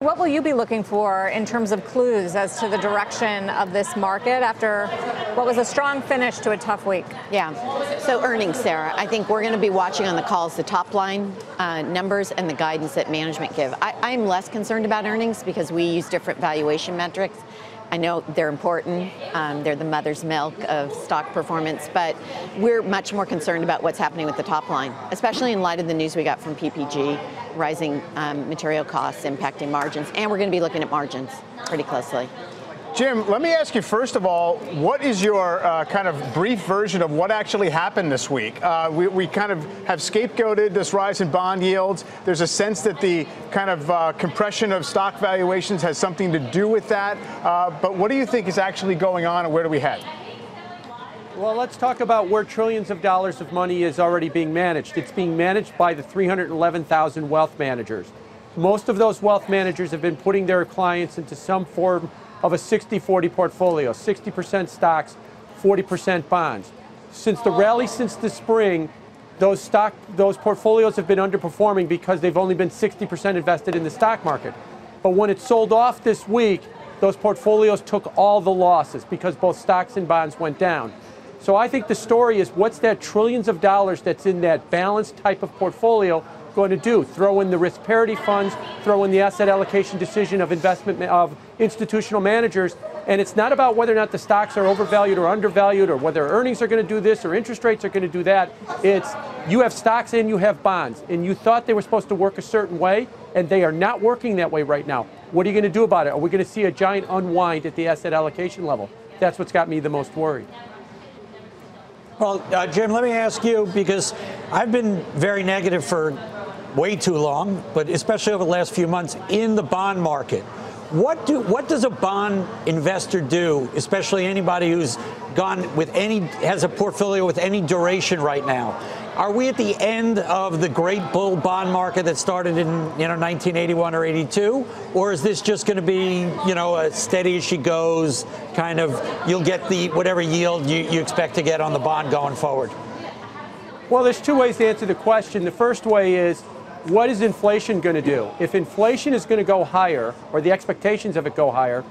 What will you be looking for in terms of clues as to the direction of this market after what was a strong finish to a tough week? Yeah, so earnings, Sarah. I think we're going to be watching on the calls the top line numbers and the guidance that management give. I'm less concerned about earnings because we use different valuation metrics. I know they're important. They're the mother's milk of stock performance, but we're much more concerned about what's happening with the top line, especially in light of the news we got from PPG, rising material costs impacting margins, and we're going to be looking at margins pretty closely. Jim, let me ask you, first of all, what is your kind of brief version of what actually happened this week? We kind of have scapegoated this rise in bond yields. There's a sense that the kind of compression of stock valuations has something to do with that. But what do you think is actually going on, and where do we head? Well, let's talk about where trillions of dollars of money is already being managed. It's being managed by the 311,000 wealth managers. Most of those wealth managers have been putting their clients into some form of a 60-40 portfolio, 60% stocks, 40% bonds. Since the rally since the spring, those portfolios have been underperforming because they've only been 60% invested in the stock market. But when it sold off this week, those portfolios took all the losses because both stocks and bonds went down. So I think the story is, what's that trillions of dollars that's in that balanced type of portfolio going to do? Throw in the risk parity funds, throw in the asset allocation decision of investment of institutional managers, and it's not about whether or not the stocks are overvalued or undervalued or whether earnings are going to do this or interest rates are going to do that. It's you have stocks and you have bonds, and you thought they were supposed to work a certain way, and they are not working that way right now. What are you going to do about it? Are we going to see a giant unwind at the asset allocation level? That's what's got me the most worried. Well, Jim, let me ask you, because I've been very negative for way too long, but especially over the last few months in the bond market. What does a bond investor do, especially anybody who's has a portfolio with any duration right now? Are we at the end of the great bull bond market that started in 1981 or 82, or is this just going to be a steady as she goes kind of, you'll get the whatever yield you expect to get on the bond going forward? Well, there's two ways to answer the question. The first way is, what is inflation going to do? If inflation is going to go higher, or the expectations of it go higher,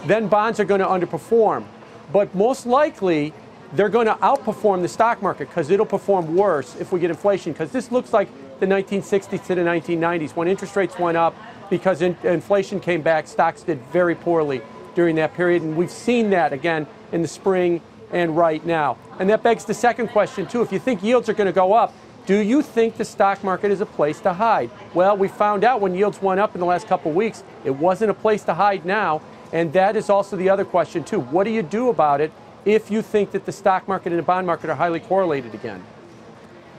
then bonds are going to underperform. But most likely, they're going to outperform the stock market because it'll perform worse if we get inflation. Because this looks like the 1960s to the 1990s when interest rates went up because inflation came back. Stocks did very poorly during that period, and we've seen that again in the spring and right now. And that begs the second question too. If you think yields are going to go up, do you think the stock market is a place to hide? Well, we found out when yields went up in the last couple of weeks, it wasn't a place to hide now. And that is also the other question too. What do you do about it if you think that the stock market and the bond market are highly correlated again?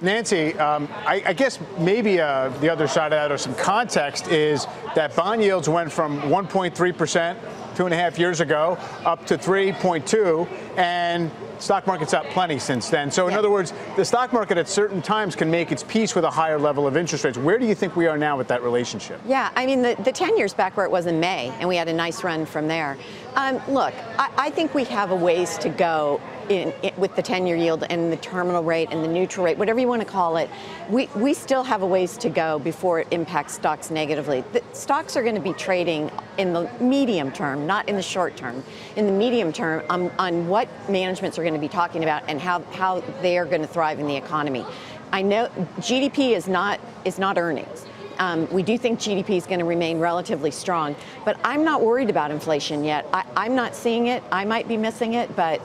Nancy, I guess maybe the other side of that, or some context, is that bond yields went from 1.3% 2.5 years ago up to 3.2, and stock market's up plenty since then. So in other words, the stock market at certain times can make its peace with a higher level of interest rates. Where do you think we are now with that relationship? Yeah, I mean, the 10 years back where it was in May, and we had a nice run from there. Look, I think we have a ways to go with the 10-year yield and the terminal rate and the neutral rate, whatever you want to call it. We still have a ways to go before it impacts stocks negatively. The stocks are going to be trading in the medium term, not in the short term. In the medium term, on what managements are going to be talking about and how they are going to thrive in the economy. I know GDP is not earnings. We do think GDP is going to remain relatively strong, but I'm not worried about inflation yet. I'm not seeing it. I might be missing it, but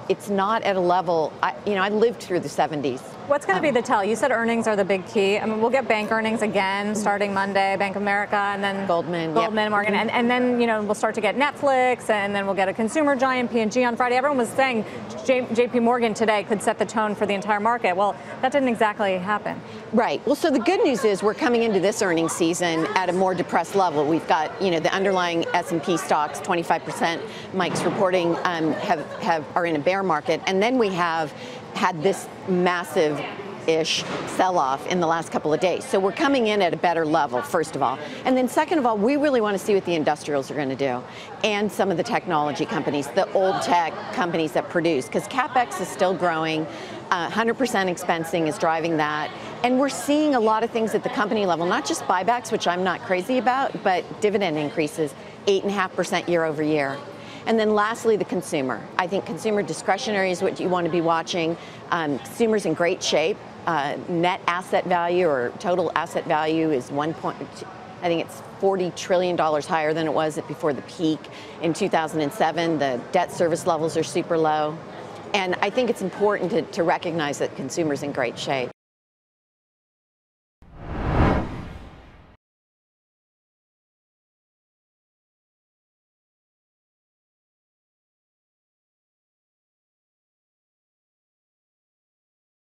it's not at a level. I lived through the 70s. What's going to be the tell? You said earnings are the big key. I mean, we'll get bank earnings again starting Monday, Bank of America, and then Goldman, Morgan, and then we'll start to get Netflix, and then we'll get a consumer giant, P&G on Friday. Everyone was saying JP Morgan today could set the tone for the entire market. Well, that didn't exactly happen. Right. Well, so the good news is we're coming into this earnings season at a more depressed level. We've got the underlying S&P stocks, 25%. Mike's reporting are in a bear market, and then we have had this massive-ish sell-off in the last couple of days. So we're coming in at a better level, first of all. And then second of all, we really want to see what the industrials are going to do, and some of the technology companies, the old tech companies that produce, because CapEx is still growing. 100% expensing is driving that. And we're seeing a lot of things at the company level, not just buybacks, which I'm not crazy about, but dividend increases, 8.5% year over year. And then lastly, the consumer. I think consumer discretionary is what you want to be watching. Consumers in great shape. Net asset value or total asset value is I think it's $40 trillion higher than it was before the peak in 2007. The debt service levels are super low. And I think it's important to recognize that consumers in great shape.